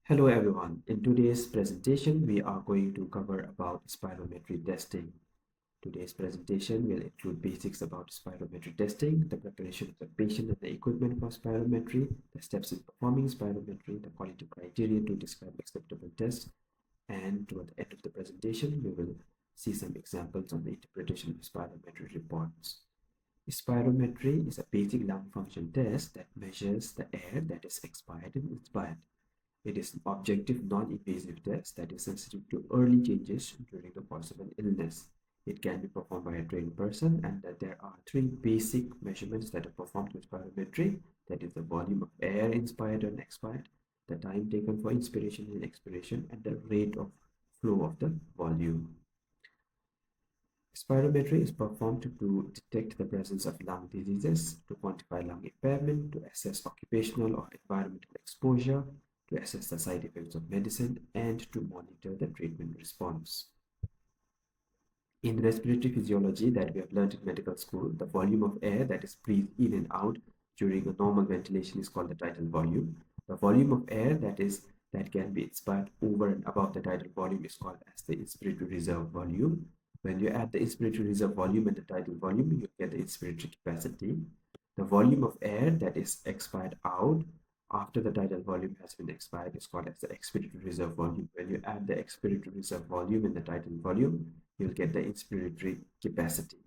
Hello everyone. In today's presentation, we are going to cover about spirometry testing. Today's presentation will include basics about spirometry testing, the preparation of the patient and the equipment for spirometry, the steps in performing spirometry, the quality criteria to describe acceptable tests, and toward the end of the presentation, we will see some examples on the interpretation of spirometry reports. Spirometry is a basic lung function test that measures the air that is expired and inspired. It is an objective, non-invasive test that is sensitive to early changes during the course of an illness. It can be performed by a trained person, and that there are three basic measurements that are performed with spirometry. That is the volume of air inspired and expired, the time taken for inspiration and expiration, and the rate of flow of the volume. Spirometry is performed to detect the presence of lung diseases, to quantify lung impairment, to assess occupational or environmental exposure, to assess the side effects of medicine, and to monitor the treatment response. In respiratory physiology that we have learned in medical school, the volume of air that is breathed in and out during a normal ventilation is called the tidal volume. The volume of air that can be inspired over and above the tidal volume is called as the inspiratory reserve volume. When you add the inspiratory reserve volume and the tidal volume, you get the inspiratory capacity. The volume of air that is expired out after the tidal volume has been expired is called as the expiratory reserve volume. When you add the expiratory reserve volume and the tidal volume, you'll get the inspiratory capacity.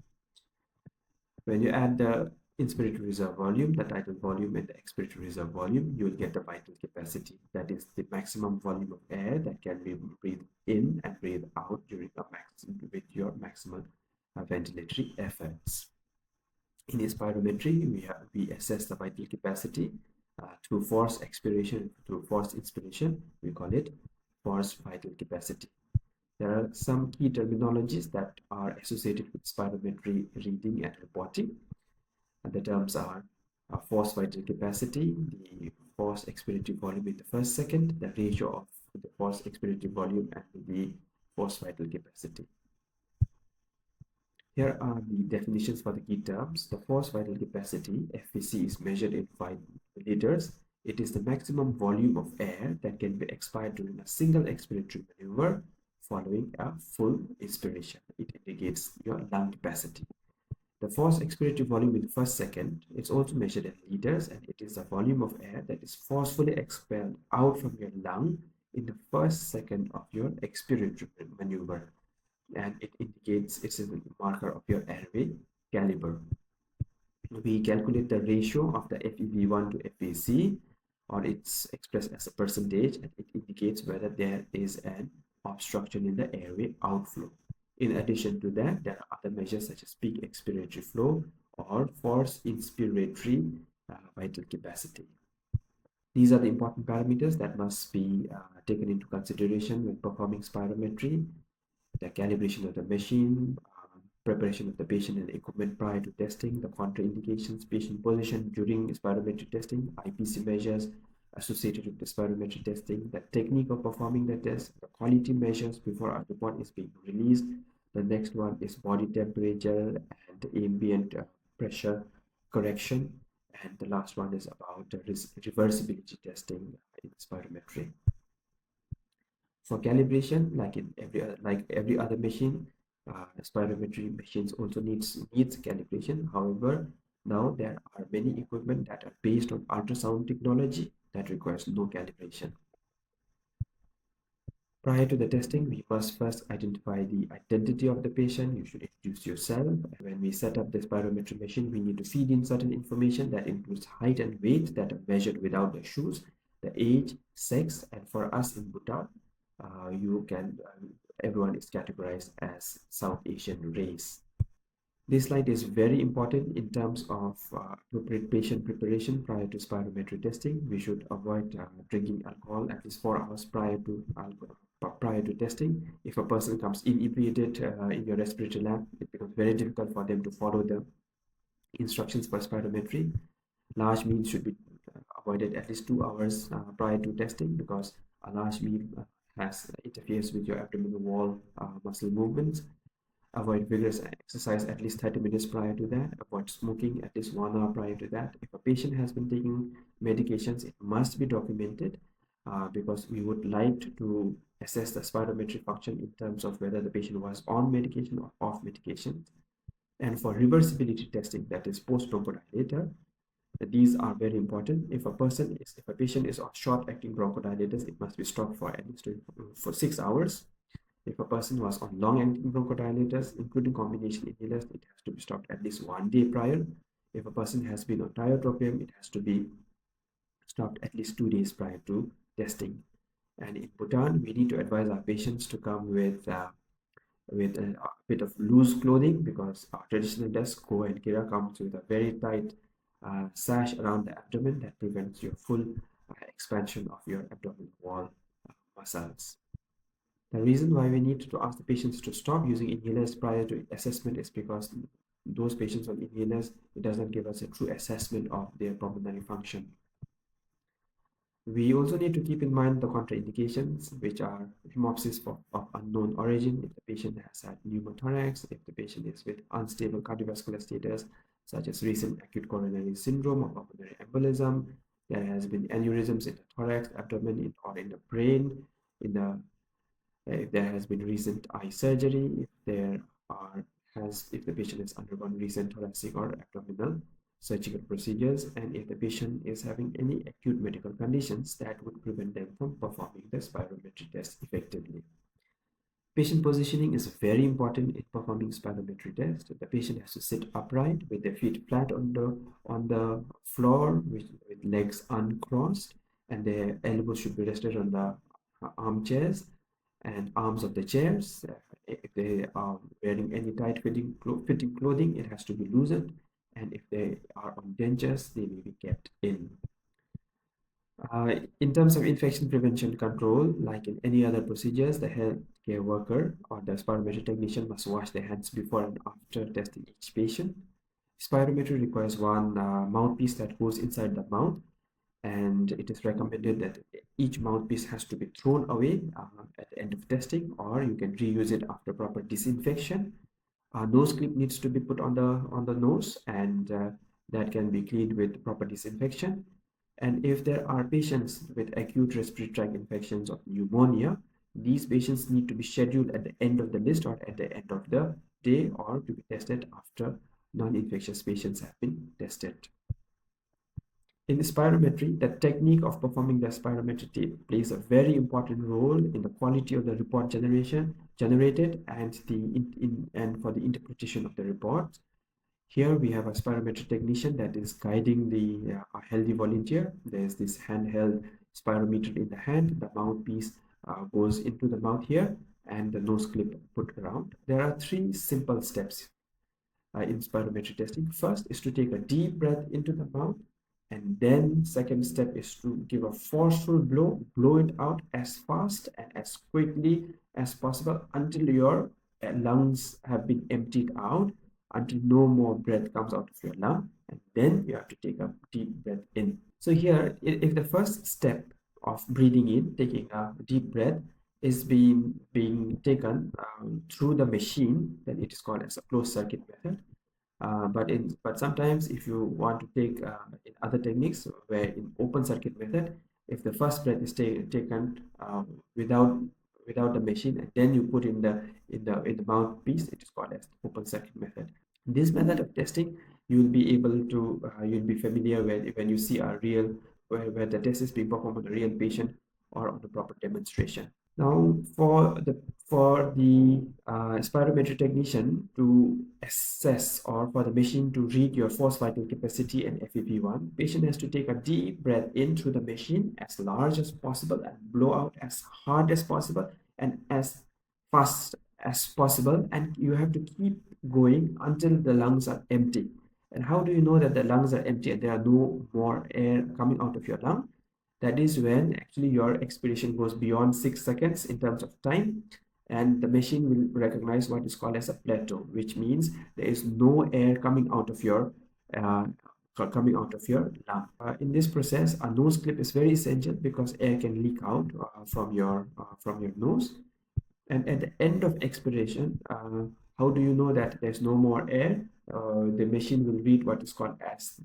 When you add the inspiratory reserve volume, the tidal volume, and the expiratory reserve volume, you will get the vital capacity. That is the maximum volume of air that can be breathed in and breathed out during with your maximal ventilatory efforts. In spirometry, we assess the vital capacity through forced expiration, through forced inspiration. We call it forced vital capacity. There are some key terminologies that are associated with spirometry reading and reporting. And the terms are forced vital capacity, the forced expiratory volume in the first second, the ratio of the forced expiratory volume and the forced vital capacity. Here are the definitions for the key terms. The forced vital capacity, FVC, is measured in 5 liters. It is the maximum volume of air that can be expired during a single expiratory maneuver following a full inspiration. It indicates your lung capacity. The forced expiratory volume in the first second is also measured in liters, and it is the volume of air that is forcefully expelled out from your lung in the first second of your expiratory maneuver, and it indicates it's a marker of your airway caliber. We calculate the ratio of the FEV1 to FVC, or it's expressed as a percentage, and it indicates whether there is an obstruction in the airway outflow. In addition to that, there are other measures such as peak expiratory flow or forced inspiratory vital capacity. These are the important parameters that must be taken into consideration when performing spirometry: the calibration of the machine, preparation of the patient and equipment prior to testing, the contraindications, patient position during spirometry testing, IPC measures associated with the spirometry testing, the technique of performing the test, the quality measures before a report is being released. The next one is body temperature and ambient pressure correction, and the last one is about reversibility testing in spirometry. For calibration, like every other machine, spirometry machines also needs calibration. However, now there are many equipment that are based on ultrasound technology that requires no calibration. Prior to the testing, we must first identify the identity of the patient. You should introduce yourself. When we set up the spirometry machine, we need to feed in certain information that includes height and weight that are measured without the shoes, the age, sex, and for us in Bhutan, everyone is categorized as South Asian race. This slide is very important in terms of appropriate patient preparation prior to spirometry testing. We should avoid drinking alcohol at least 4 hours prior to testing. If a person comes inebriated in your respiratory lab, it becomes very difficult for them to follow the instructions for spirometry. Large meals should be avoided at least 2 hours prior to testing, because a large meal interferes with your abdominal wall muscle movements. Avoid vigorous exercise at least 30 minutes prior to that. Avoid smoking at least 1 hour prior to that. If a patient has been taking medications, it must be documented. because we would like to assess the spirometry function in terms of whether the patient was on medication or off medication. And for reversibility testing, that is post-bronchodilator, these are very important. If a patient is on short-acting bronchodilators, it must be stopped for at least for 6 hours. If a person was on long-acting bronchodilators, including combination inhalers, it has to be stopped at least 1 day prior. If a person has been on tiotropium, it has to be stopped at least 2 days prior to testing. And in Bhutan, we need to advise our patients to come with a bit of loose clothing, because our traditional dress, Ko and Kira, comes with a very tight sash around the abdomen that prevents your full expansion of your abdominal wall muscles. The reason why we need to ask the patients to stop using inhalers prior to assessment is because those patients on inhalers, it doesn't give us a true assessment of their pulmonary function. We also need to keep in mind the contraindications, which are hemoptysis of unknown origin, if the patient has had pneumothorax, if the patient is with unstable cardiovascular status, such as recent acute coronary syndrome or pulmonary embolism, there has been aneurysms in the thorax, abdomen, or in the brain, if there has been recent eye surgery, if the patient has undergone recent thoracic or abdominal surgical procedures, and if the patient is having any acute medical conditions that would prevent them from performing the spirometry test effectively. Patient positioning is very important in performing spirometry test. The patient has to sit upright with their feet flat on the floor with legs uncrossed, and their elbows should be rested on the armchairs and arms of the chairs. If they are wearing any tight fitting clothing, it has to be loosened, and if they are on dentures, they may be kept in. In terms of infection prevention control, like in any other procedures, the healthcare worker or the spirometry technician must wash their hands before and after testing each patient. Spirometry requires one mouthpiece that goes inside the mouth, and it is recommended that each mouthpiece has to be thrown away at the end of testing, or you can reuse it after proper disinfection. Nose clip needs to be put on the nose, and that can be cleaned with proper disinfection. And if there are patients with acute respiratory tract infections or pneumonia, these patients need to be scheduled at the end of the list or at the end of the day, or to be tested after non-infectious patients have been tested. In the spirometry, the technique of performing the spirometry plays a very important role in the quality of the report generated and for the interpretation of the report. Here we have a spirometry technician that is guiding a healthy volunteer. There's this handheld spirometer in the hand. The mouthpiece goes into the mouth here, and the nose clip put around. There are 3 simple steps in spirometry testing. First is to take a deep breath into the mouth, and then second step is to give a forceful blow it out as fast and as quickly as possible until your lungs have been emptied out, until no more breath comes out of your lung, and then you have to take a deep breath in. So here, if the first step of breathing in, taking a deep breath, is being taken through the machine, then it is called as a closed circuit method. But sometimes if you want to take in other techniques, where in open circuit method, if the first breath is taken without the machine, and then you put in the mouthpiece, it is called as open circuit method. This method of testing, you will be able to you'll be familiar with when you see a real where the test is being performed on a real patient or on a proper demonstration. Now, for the spirometry technician to assess, or for the machine to read your forced vital capacity and FEV1, patient has to take a deep breath in through the machine as large as possible and blow out as hard as possible and as fast as possible, and you have to keep going until the lungs are empty. And how do you know that the lungs are empty and there are no more air coming out of your lung? That is when actually your expiration goes beyond 6 seconds in terms of time, and the machine will recognize what is called as a plateau, which means there is no air coming out of your lung. In this process, a nose clip is very essential because air can leak out from your nose. And at the end of expiration, how do you know that there's no more air? The machine will read what is called as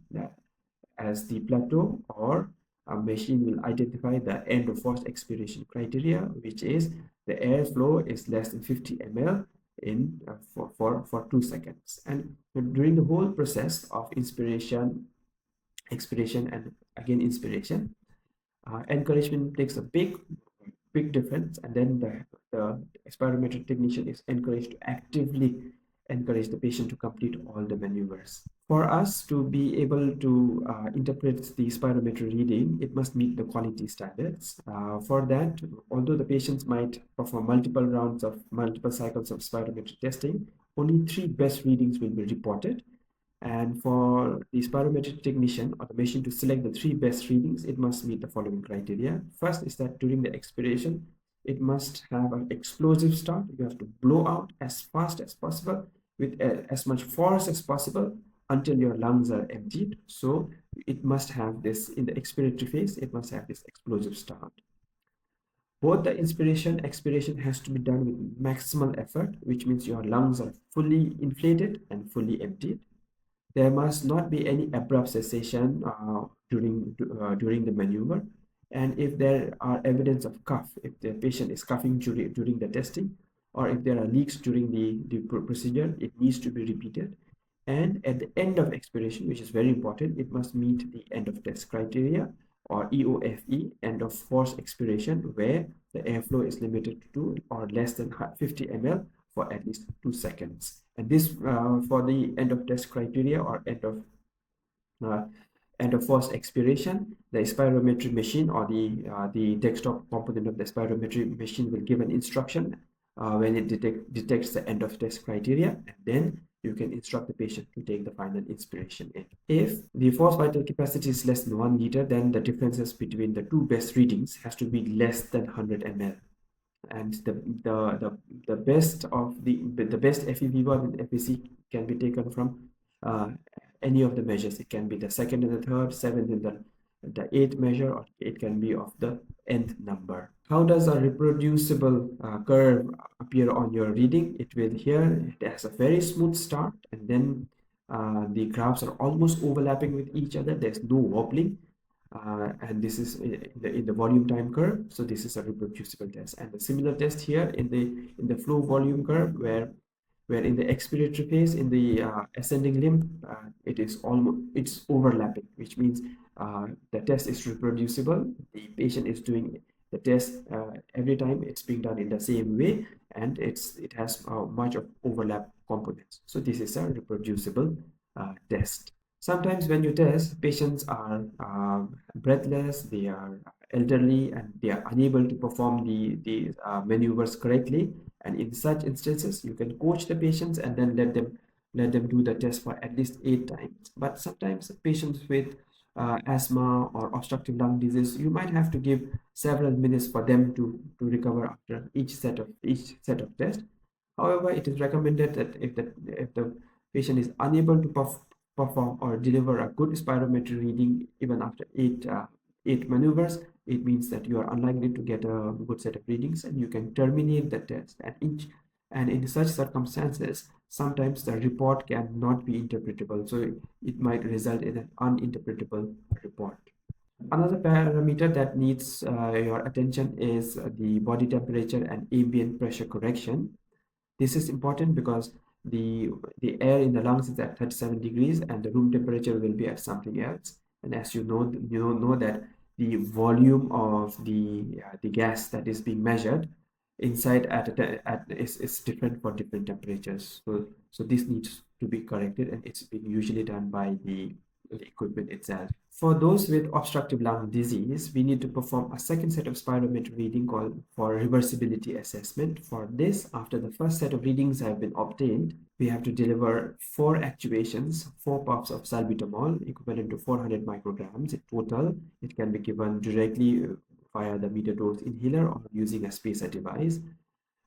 the plateau, or machine will identify the end of forced expiration criteria, which is the airflow is less than 50 ml in for 2 seconds. And during the whole process of inspiration, expiration, and again inspiration, encouragement makes a big difference. And then the spirometry technician is encouraged to actively encourage the patient to complete all the maneuvers. For us to be able to interpret the spirometry reading, it must meet the quality standards. For that, although the patients might perform multiple cycles of spirometry testing, only 3 best readings will be reported. And for the spirometric technician or the machine to select the 3 best readings, it must meet the following criteria. First is that during the expiration, it must have an explosive start. You have to blow out as fast as possible with as much force as possible until your lungs are emptied. So it must have this in the expiratory phase, it must have this explosive start. Both the inspiration expiration has to be done with maximal effort, which means your lungs are fully inflated and fully emptied. There must not be any abrupt cessation during the maneuver. And if there are evidence of cough, if the patient is coughing during the testing, or if there are leaks during the procedure, it needs to be repeated. And at the end of expiration, which is very important, it must meet the end of test criteria, or EOFE, end of force expiration, where the airflow is limited to or less than 50 ml for at least 2 seconds. And this for the end of test criteria or end of force expiration, the spirometry machine or the desktop component of the spirometry machine will give an instruction when it detects the end of test criteria, and then you can instruct the patient to take the final inspiration in. If the forced vital capacity is less than 1 liter, then the differences between the 2 best readings has to be less than 100 ml. And the best FEV1 and FVC can be taken from any of the measures. It can be the second and the third, seventh and the eighth measure, or it can be of the nth number. How does a reproducible curve appear on your reading? It will here, it has a very smooth start, and then the graphs are almost overlapping with each other. There's no wobbling. And this is in the volume time curve. So this is a reproducible test. And the similar test here in the flow volume curve, where in the expiratory phase, in the ascending limb, it's overlapping, which means the test is reproducible. The patient is doing the test every time. It's being done in the same way, and it has much of overlap components. So this is a reproducible test. Sometimes when you test, patients are breathless, they are elderly, and they are unable to perform the maneuvers correctly. And in such instances, you can coach the patients and then let them do the test for at least 8 times. But sometimes patients with asthma or obstructive lung disease, you might have to give several minutes for them to recover after each set of tests. However, it is recommended that if the patient is unable to perform or deliver a good spirometry reading even after 8 maneuvers, it means that you are unlikely to get a good set of readings, and you can terminate the test. And in such circumstances, sometimes the report cannot be interpretable, so it might result in an uninterpretable report. Another parameter that needs your attention is the body temperature and ambient pressure correction. This is important because the air in the lungs is at 37 degrees and the room temperature will be at something else. And as you know that the volume of the gas that is being measured inside is different for different temperatures. So this needs to be corrected, and it's being usually done by the equipment itself. For those with obstructive lung disease, we need to perform a second set of spirometry reading called for reversibility assessment. For this, after the first set of readings have been obtained, we have to deliver 4 actuations, 4 puffs of salbutamol equivalent to 400 micrograms in total. It can be given directly via the meter dose inhaler or using a spacer device.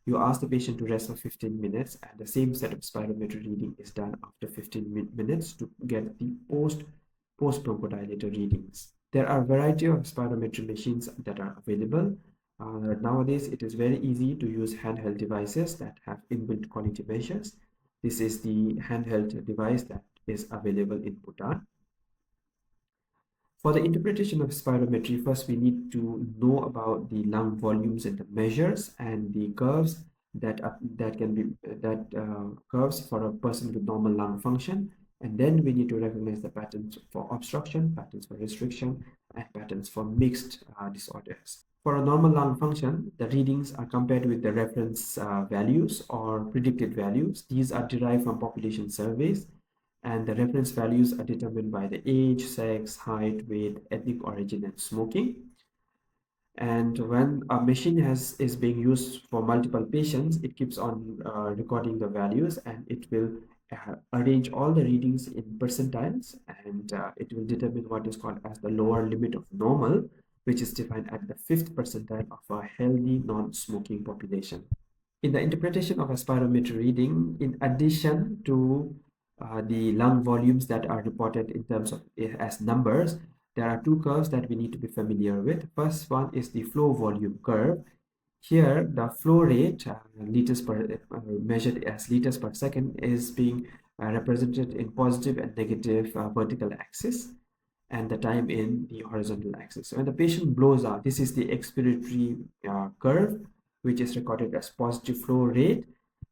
You ask the patient to rest for 15 minutes, and the same set of spirometry reading is done after 15 minutes to get the post-bronchodilator readings. There are a variety of spirometry machines that are available. Nowadays, it is very easy to use handheld devices that have inbuilt quality measures. This is the handheld device that is available in Bhutan. For the interpretation of spirometry, first we need to know about the lung volumes and the measures and the curves that curves for a person with normal lung function. And then we need to recognize the patterns for obstruction, patterns for restriction, and patterns for mixed disorders. For a normal lung function, the readings are compared with the reference values or predicted values. These are derived from population surveys, and the reference values are determined by the age, sex, height, weight, ethnic origin, and smoking. And when a machine is being used for multiple patients, it keeps on recording the values, and it will arrange all the readings in percentiles, and it will determine what is called as the lower limit of normal, which is defined at the 5th percentile of a healthy non-smoking population. In the interpretation of a spirometry reading, in addition to the lung volumes that are reported in terms of as numbers, there are two curves that we need to be familiar with. First one is the flow volume curve. Here, the flow rate, measured as liters per second, is being represented in positive and negative vertical axis, and the time in the horizontal axis. So when the patient blows out, this is the expiratory curve, which is recorded as positive flow rate,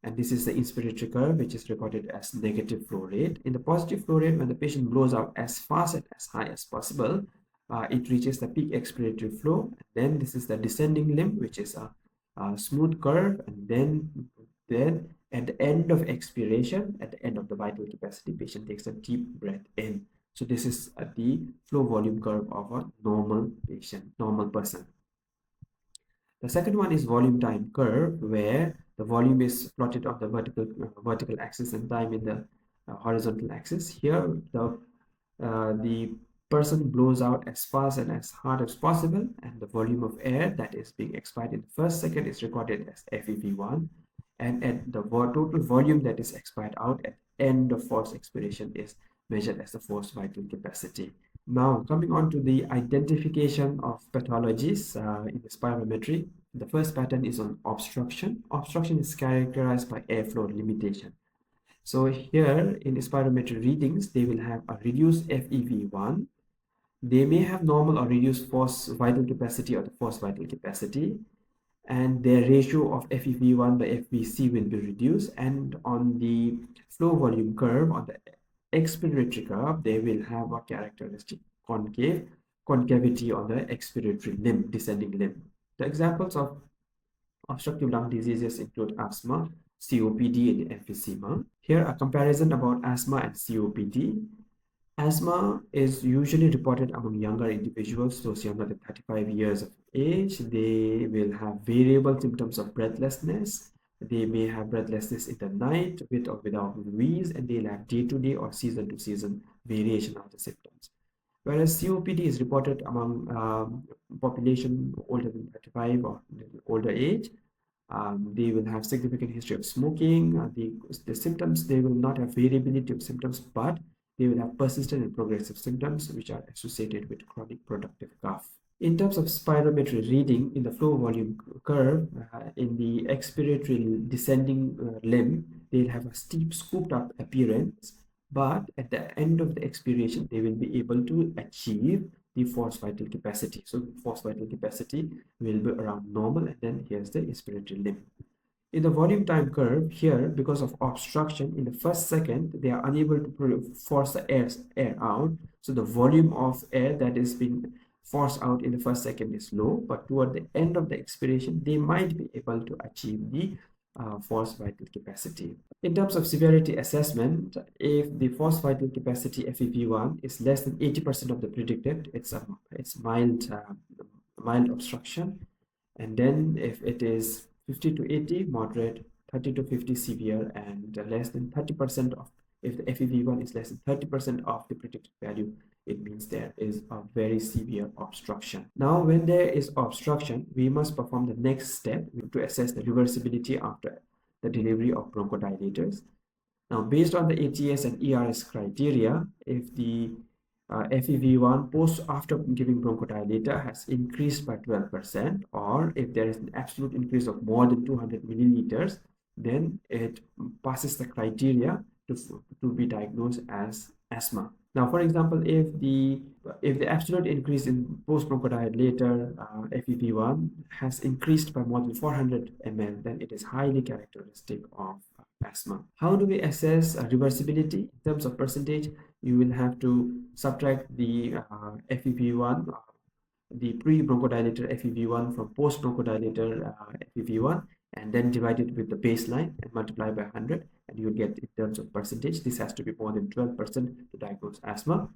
and this is the inspiratory curve, which is recorded as negative flow rate. In the positive flow rate, when the patient blows out as fast and as high as possible, it reaches the peak expiratory flow. And then this is the descending limb, which is a smooth curve, and then at the end of expiration, at the end of the vital capacity, patient takes a deep breath in. So this is the flow volume curve of a normal patient, normal person. The second one is volume time curve, where the volume is plotted on the vertical axis and time in the horizontal axis. Here, the person blows out as fast and as hard as possible, and the volume of air that is being expired in the first second is recorded as FEV1, and at the total volume that is expired out at end of forced expiration is measured as the forced vital capacity. Now, coming on to the identification of pathologies in the spirometry, the first pattern is on obstruction. Obstruction is characterized by airflow limitation. So here in spirometry readings, they will have a reduced FEV1. They may have normal or reduced forced vital capacity or the forced vital capacity, and their ratio of FEV1 by FVC will be reduced. And on the flow volume curve, on the expiratory curve, they will have a characteristic concavity on the expiratory limb, descending limb. The examples of obstructive lung diseases include asthma, COPD, and emphysema. Here, a comparison about asthma and COPD. Asthma is usually reported among younger individuals, those younger than 35 years of age. They will have variable symptoms of breathlessness. They may have breathlessness in the night with or without wheeze, and they'll have day-to-day or season-to-season variation of the symptoms. Whereas COPD is reported among population older than 35 or older age. They will have significant history of smoking. The symptoms, they will not have variability of symptoms, but they will have persistent and progressive symptoms which are associated with chronic productive cough. In terms of spirometry reading in the flow volume curve, in the expiratory descending limb, they'll have a steep scooped up appearance, but at the end of the expiration, they will be able to achieve the forced vital capacity. So forced vital capacity will be around normal, and then here's the inspiratory limb. In the volume time curve here, because of obstruction in the first second, they are unable to force the air out. So the volume of air that is being forced out in the first second is low, but toward the end of the expiration, they might be able to achieve the forced vital capacity. In terms of severity assessment, if the forced vital capacity FEV1 is less than 80% of the predicted, it's mild obstruction. And then if it is 50 to 80, moderate, 30 to 50, severe, and less than 30% of, if the FEV1 is less than 30% of the predicted value, it means there is a very severe obstruction. Now, when there is obstruction, we must perform the next step to assess the reversibility after the delivery of bronchodilators. Now, based on the ATS and ERS criteria, if the FEV1 post after giving bronchodilator has increased by 12%, or if there is an absolute increase of more than 200 milliliters, then it passes the criteria to be diagnosed as asthma. Now, for example, if the absolute increase in post-bronchodilator FEV1 has increased by more than 400 ml, then it is highly characteristic of asthma. How do we assess reversibility? In terms of percentage, you will have to subtract the FEV1, the pre-bronchodilator FEV1 from post-bronchodilator FEV1, and then divide it with the baseline and multiply by 100, and you will get in terms of percentage. This has to be more than 12% to diagnose asthma.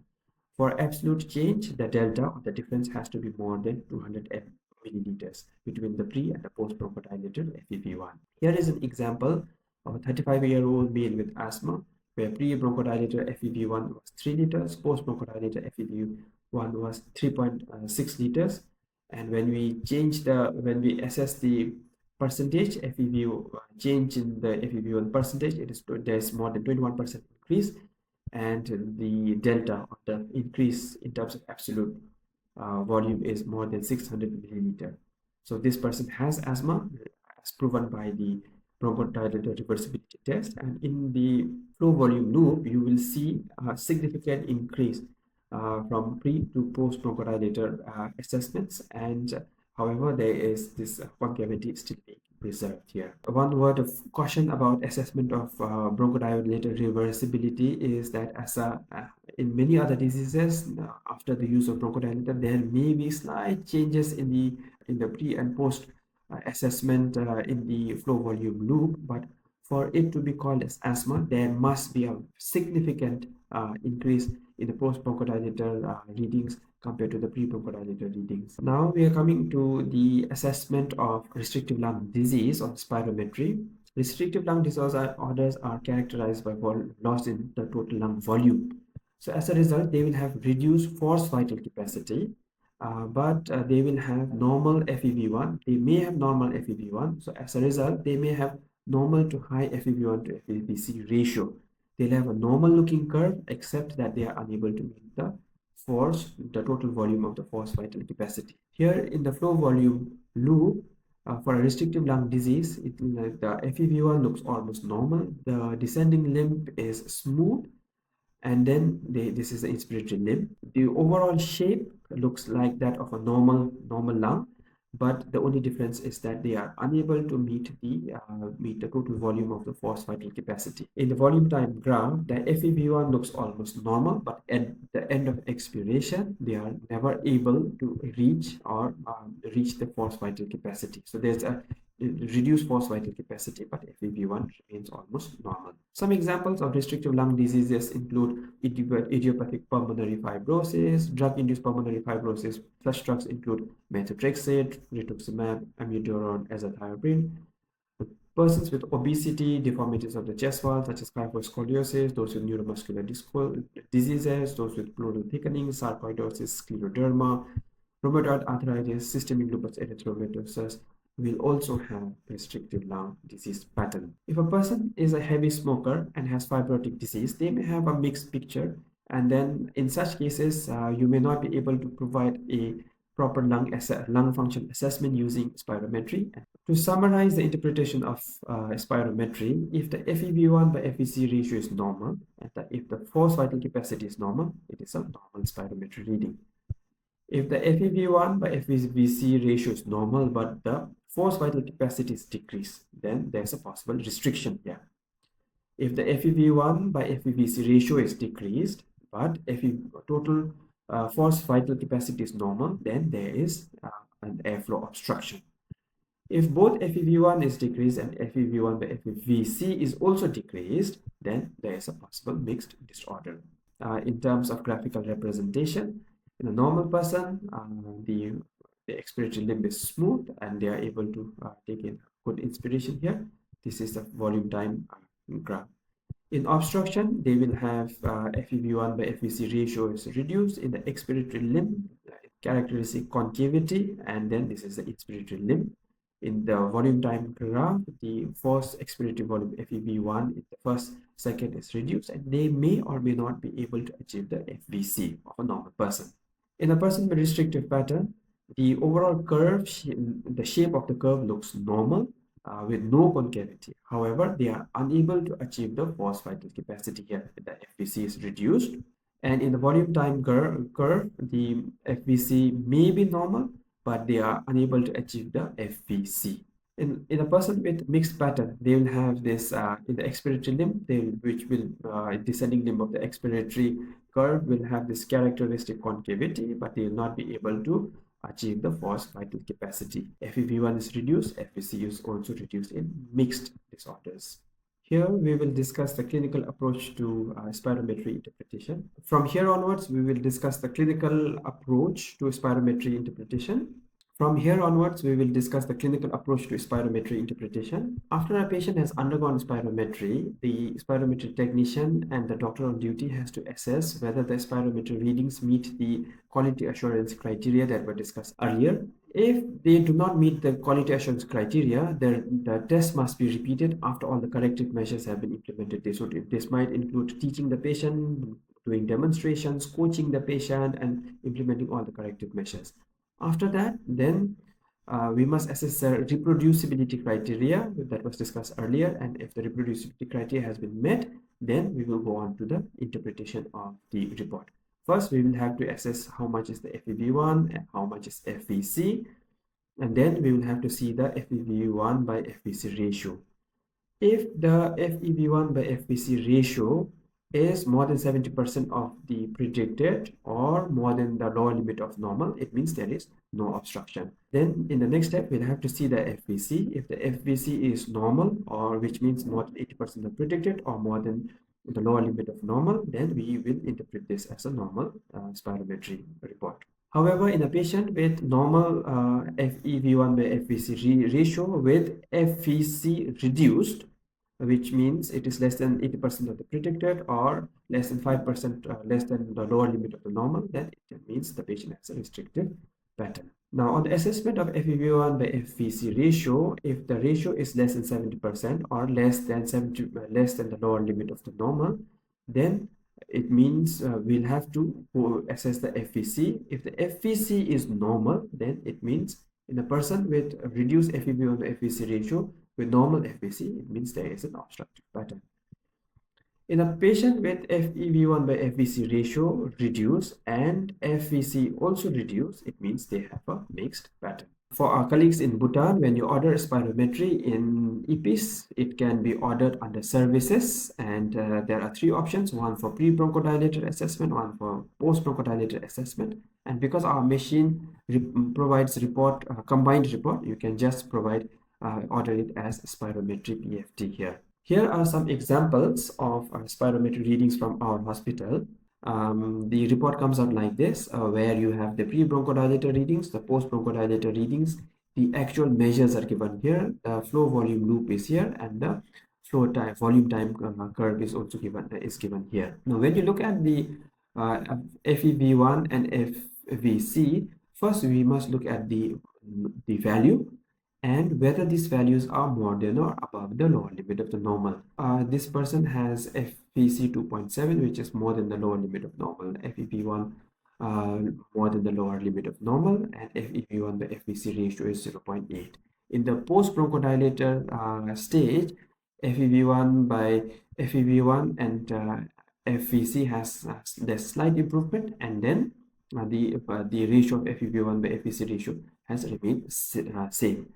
For absolute change, the delta or the difference has to be more than 200 milliliters between the pre and the post bronchodilator FEV1. Here is an example of a 35-year-old male with asthma, where pre-bronchodilator FEV1 was 3 liters, post-bronchodilator FEV1 was 3.6 liters. And when we assess the percentage FEV change in the FEV1 percentage, there's more than 21% increase, and the delta of the increase in terms of absolute volume is more than 600 milliliter. So this person has asthma, as proven by the bronchodilator reversibility test, and in the flow volume loop you will see a significant increase from pre to post bronchodilator assessments, and however there is this concavity still being preserved here. One word of caution about assessment of bronchodilator reversibility is that in many other diseases, after the use of bronchodilator, there may be slight changes in the pre and post assessment in the flow volume loop, but for it to be called as asthma, there must be a significant increase in the post bronchodilator readings compared to the pre-bronchodilator readings. Now we are coming to the assessment of restrictive lung disease or spirometry. Restrictive lung disorders are characterized by loss in the total lung volume. So as a result, they will have reduced forced vital capacity, but they will have normal FEV1. They may have normal FEV1. So as a result, they may have normal to high FEV1 to FVC ratio. They'll have a normal looking curve, except that they are unable to meet the total volume of the forced vital capacity. Here in the flow volume loop, for a restrictive lung disease, the FEV1 looks almost normal. The descending limb is smooth, and then this is the inspiratory limb. The overall shape looks like that of a normal lung, but the only difference is that they are unable to meet the total volume of the forced vital capacity. In the volume time graph, the FEV1 looks almost normal, but at the end of expiration, they are never able to reach the forced vital capacity. So there's a reduced forced vital capacity, but FEV1 remains almost normal. Some examples of restrictive lung diseases include idiopathic pulmonary fibrosis, drug-induced pulmonary fibrosis. Such drugs include methotrexate, rituximab, amiodarone, azathioprine. Persons with obesity, deformities of the chest wall, such as kyphoscoliosis, those with neuromuscular diseases, those with pleural thickening, sarcoidosis, scleroderma, rheumatoid arthritis, systemic lupus erythematosus, will also have restrictive lung disease pattern. If a person is a heavy smoker and has fibrotic disease, they may have a mixed picture, and then in such cases, you may not be able to provide a proper lung function assessment using spirometry. To summarize the interpretation of spirometry, if the FEV1 by FVC ratio is normal, and if the forced vital capacity is normal, it is a normal spirometry reading. If the FEV1 by FVC ratio is normal, but the forced vital capacity is decreased, then there's a possible restriction here. If the FEV1 by FVC ratio is decreased, but total forced vital capacity is normal, then there is an airflow obstruction. If both FEV1 is decreased and FEV1 by FVC is also decreased, then there is a possible mixed disorder. In terms of graphical representation, in a normal person, the expiratory limb is smooth and they are able to take in good inspiration here. This is the volume time graph. In obstruction, they will have FEV1 by FVC ratio is reduced in the expiratory limb, characteristic concavity, and then this is the inspiratory limb. In the volume time graph, the forced expiratory volume FEV1 in the first second is reduced, and they may or may not be able to achieve the FVC of a normal person. In a person with restrictive pattern, the overall curve, the shape of the curve looks normal with no concavity. However, they are unable to achieve the forced vital capacity here. The FVC is reduced, And in the volume time curve, the FVC may be normal, but they are unable to achieve the FVC. In a person with mixed pattern, they will have this in the expiratory limb, which will descending limb of the expiratory curve will have this characteristic concavity, but they will not be able to achieve the forced vital capacity. FEV1 is reduced, FVC is also reduced in mixed disorders. Here we will discuss the clinical approach to spirometry interpretation. From here onwards, we will discuss the clinical approach to spirometry interpretation. From here onwards, we will discuss the clinical approach to spirometry interpretation. After a patient has undergone spirometry, the spirometry technician and the doctor on duty has to assess whether the spirometry readings meet the quality assurance criteria that were discussed earlier. If they do not meet the quality assurance criteria, the test must be repeated after all the corrective measures have been implemented. This might include teaching the patient, doing demonstrations, coaching the patient, and implementing all the corrective measures. After that, then we must assess the reproducibility criteria that was discussed earlier, and if the reproducibility criteria has been met, then we will go on to the interpretation of the report. First, we will have to assess how much is the FEV1 and how much is FVC, and then we will have to see the FEV1 by FVC ratio. If the FEV1 by FVC ratio is more than 70% of the predicted or more than the lower limit of normal, it means there is no obstruction. Then in the next step, we'll have to see the FVC. If the FVC is normal, or which means more than 80% of predicted or more than the lower limit of normal, then we will interpret this as a normal spirometry report. However, in a patient with normal FEV1 by FVC ratio with FVC reduced, which means it is less than 80% of the predicted or less than 5% less than the lower limit of the normal, then it means the patient has a restrictive pattern. Now, on the assessment of FEV1 by FVC ratio, if the ratio is less than 70% or less than the lower limit of the normal, then it means we'll have to assess the FVC. If the FVC is normal, then it means in a person with reduced FEV1 to FVC ratio with normal FVC, it means there is an obstructive pattern. In a patient with FEV1 by FVC ratio reduced and FVC also reduced, it means they have a mixed pattern. For our colleagues in Bhutan, when you order spirometry in EPIS, it can be ordered under services, and there are three options: one for pre-bronchodilator assessment, one for post-bronchodilator assessment. And because our machine provides combined report, you can just order it as spirometry PFT here. Here are some examples of spirometry readings from our hospital. The report comes out like this, where you have the pre-bronchodilator readings, the post-bronchodilator readings. The actual measures are given here. The flow volume loop is here, and the volume time curve is also given here. Now, when you look at the FEV1 and FVC, first we must look at the value and whether these values are more than or above the lower limit of the normal. This person has FVC 2.7, which is more than the lower limit of normal, FEV1 more than the lower limit of normal, and FEV1 by FVC ratio is 0.8. In the post-bronchodilator stage, FEV1 and FVC has the slight improvement, and then the ratio of FEV1 by FVC ratio has remained same.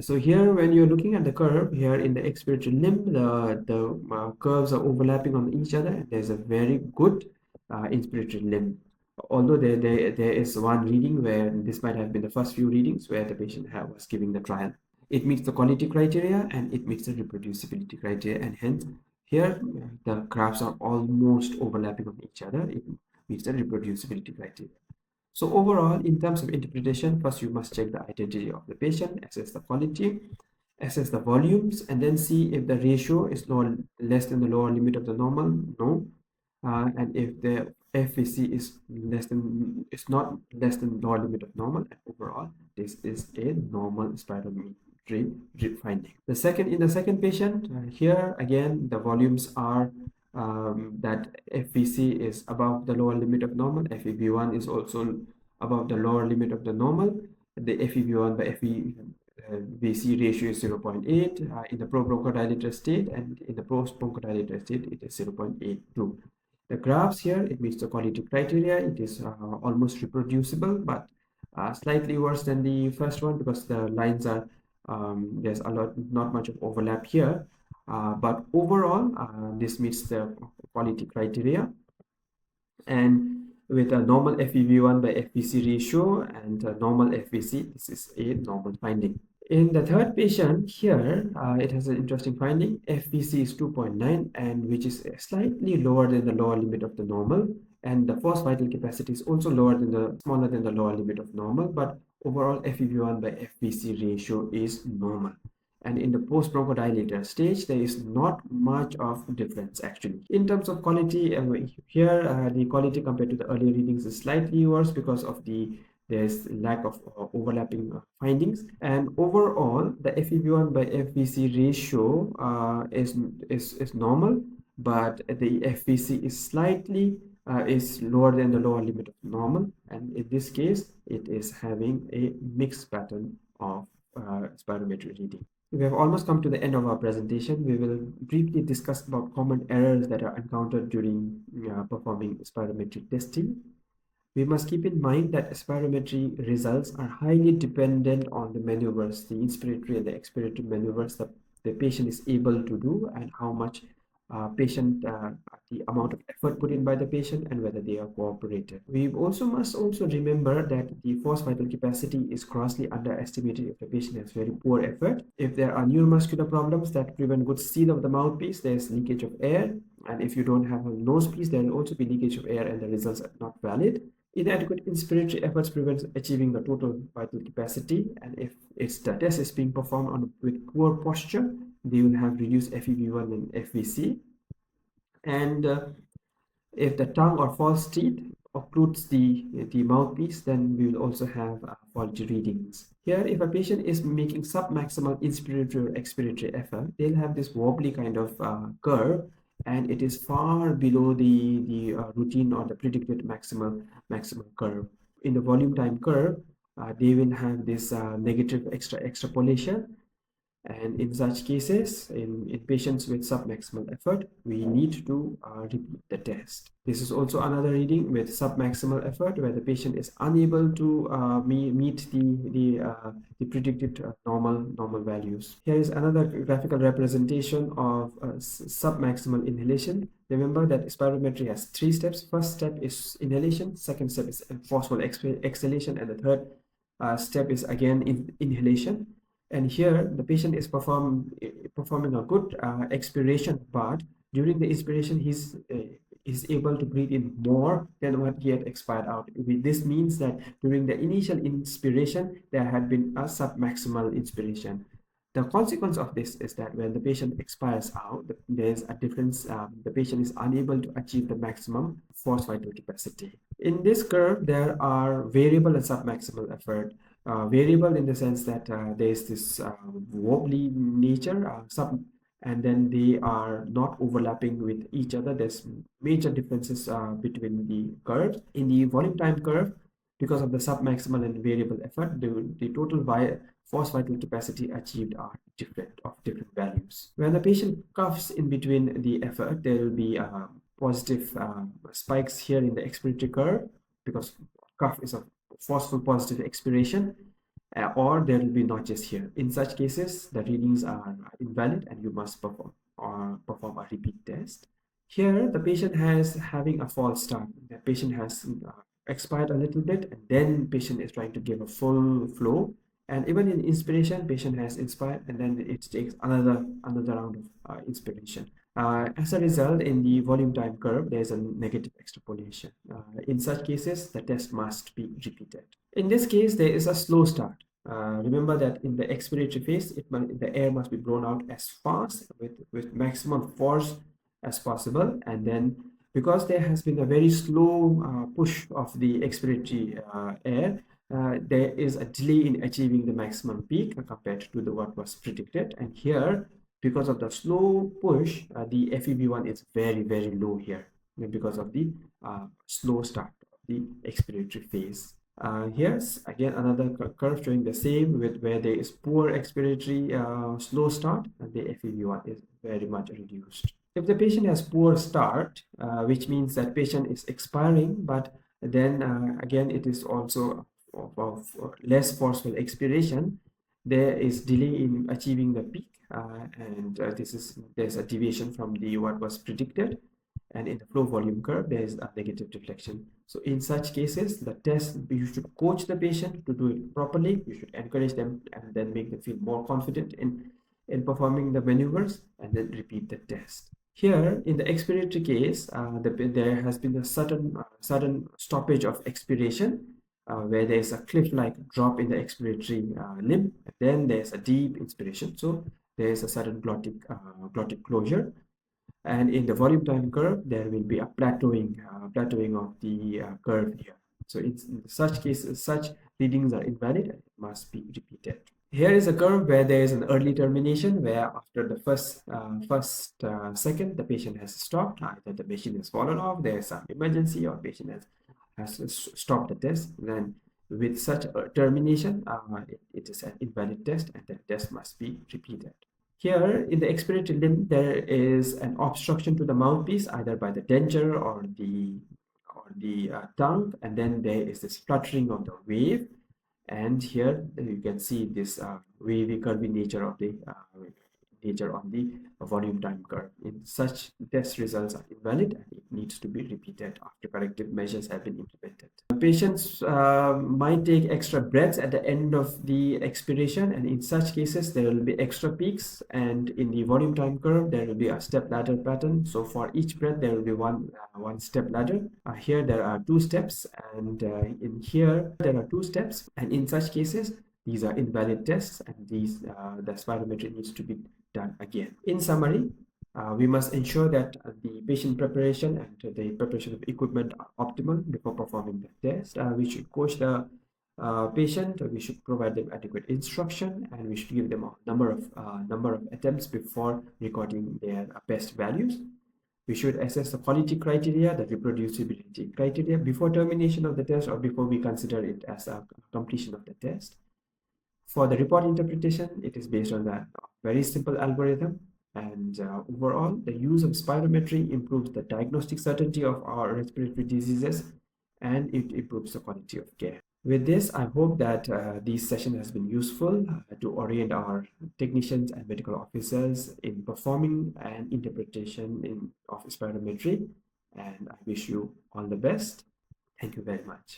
So here, when you're looking at the curve here in the expiratory limb, the curves are overlapping on each other. There's a very good inspiratory limb. Although there is one reading where this might have been the first few readings where the patient was giving the trial. It meets the quality criteria and it meets the reproducibility criteria, and hence here the graphs are almost overlapping on each other. It meets the reproducibility criteria. So overall, in terms of interpretation, first you must check the identity of the patient, assess the quality, assess the volumes, and then see if the ratio is less than the lower limit of the normal, no. And if the FVC is not less than the lower limit of normal, and overall, this is a normal spirometry finding. In the second patient, here again, the volumes are that FVC is above the lower limit of normal, FEV1 is also above the lower limit of the normal. The FEV1 by FVC ratio is 0.8 in the pro-bronchodilator state, and in the post-bronchodilator state, it is 0.82. The graphs here, it meets the quality criteria. It is almost reproducible, but slightly worse than the first one because the lines are there's not much of overlap here. But overall, this meets the quality criteria. And with a normal FEV1 by FVC ratio and a normal FVC, this is a normal finding. In the third patient here, it has an interesting finding. FVC is 2.9, and which is slightly lower than the lower limit of the normal. And the forced vital capacity is also smaller than the lower limit of normal, but overall FEV1 by FVC ratio is normal. And in the post-bronchodilator stage, there is not much of difference actually. In terms of quality, here the quality compared to the earlier readings is slightly worse because of there's lack of overlapping findings. And overall, the FEV1 by FVC ratio is normal, but the FVC is slightly is lower than the lower limit of normal. And in this case, it is having a mixed pattern of spirometry reading. We have almost come to the end of our presentation. We will briefly discuss about common errors that are encountered during performing spirometry testing. We must keep in mind that spirometry results are highly dependent on the maneuvers, the inspiratory and the expiratory maneuvers that the patient is able to do, and how much the amount of effort put in by the patient, and whether they are cooperative. We must also remember that the forced vital capacity is grossly underestimated if the patient has very poor effort. If there are neuromuscular problems that prevent good seal of the mouthpiece, there's leakage of air, and if you don't have a nose piece, there will also be leakage of air and the results are not valid. Inadequate inspiratory efforts prevents achieving the total vital capacity, and if the test is being performed with poor posture, they will have reduced FEV1 and FVC. And if the tongue or false teeth occludes the mouthpiece, then we will also have faulty readings. Here, if a patient is making submaximal inspiratory or expiratory effort, they'll have this wobbly kind of curve, and it is far below the routine or the predicted maximal curve. In the volume time curve, they will have this negative extrapolation. And in such cases, in patients with submaximal effort, we need to repeat the test. This is also another reading with submaximal effort where the patient is unable to meet the predicted normal values. Here is another graphical representation of submaximal inhalation. Remember that spirometry has 3 steps. First step is inhalation, second step is forceful exhalation, and the third step is again inhalation. And here the patient is performing a good expiration, but during the inspiration he's is able to breathe in more than what he had expired out. This means that during the initial inspiration there had been a submaximal inspiration. The consequence of this is that when the patient expires out, there's a difference. The patient is unable to achieve the maximum forced vital capacity. In this curve, there are variable and submaximal effort. Variable in the sense that there is this wobbly nature, and then they are not overlapping with each other. There's major differences between the curves. In the volume time curve, because of the submaximal and variable effort, the total forced vital capacity achieved are different values. When the patient coughs in between the effort, there will be positive spikes here in the expiratory curve because cough is a forceful positive expiration, or there will be notches here. In such cases, the readings are invalid and you must perform a repeat test. Here, the patient has having a false start. The patient has expired a little bit, and then patient is trying to give a full flow. And even in inspiration, patient has inspired, and then it takes another round of inspiration. As a result, in the volume time curve, there is a negative extrapolation. In such cases, the test must be repeated. In this case, there is a slow start. Remember that in the expiratory phase, the air must be blown out as fast with maximum force as possible, and then because there has been a very slow push of the expiratory air, there is a delay in achieving the maximum peak compared to what was predicted. And here, because of the slow push, the FEV1 is very low here because of the slow start of the expiratory phase. Here's again another curve showing the same, with where there is poor expiratory slow start, and the FEV1 is very much reduced. If the patient has poor start, which means that patient is expiring, but then again it is also of less forceful expiration, there is delay in achieving the peak, and there's a deviation from the what was predicted, and in the flow volume curve there is a negative deflection. So in such cases, the test, you should coach the patient to do it properly. You should encourage them and then make them feel more confident in performing the maneuvers, and then repeat the test. Here, in the expiratory case, there has been a sudden stoppage of expiration, where there is a cliff-like drop in the expiratory limb. Then there's a deep inspiration, so there is a sudden glottic closure. And in the volume time curve, there will be a plateauing of the curve here. So in such cases, such readings are invalid and must be repeated. Here is a curve where there is an early termination, where after the first second, the patient has stopped. Either the patient has fallen off, there is some emergency, or patient has stopped the test. Then with such a termination, it is an invalid test, and the test must be repeated. Here in the expiratory limb, there is an obstruction to the mouthpiece, either by the denture or the tongue, and then there is this fluttering of the wave. And here you can see this wavy curvy nature of the nature on the volume time curve. In such, test results are invalid and it needs to be repeated after corrective measures have been implemented. Patients might take extra breaths at the end of the expiration, and in such cases there will be extra peaks, and in the volume time curve there will be a step ladder pattern. So for each breath there will be one step ladder. Here there are two steps, and in here there are two steps, and in such cases these are invalid tests, and these the spirometry needs to be done again. In summary, we must ensure that the patient preparation and the preparation of equipment are optimal before performing the test. We should coach the patient. We should provide them adequate instruction, and we should give them a number of attempts before recording their best values. We should assess the quality criteria, the reproducibility criteria before termination of the test, or before we consider it as a completion of the test. For the report interpretation, it is based on a very simple algorithm, and overall, the use of spirometry improves the diagnostic certainty of our respiratory diseases, and it improves the quality of care. With this, I hope that this session has been useful to orient our technicians and medical officers in performing an interpretation of spirometry, and I wish you all the best. Thank you very much.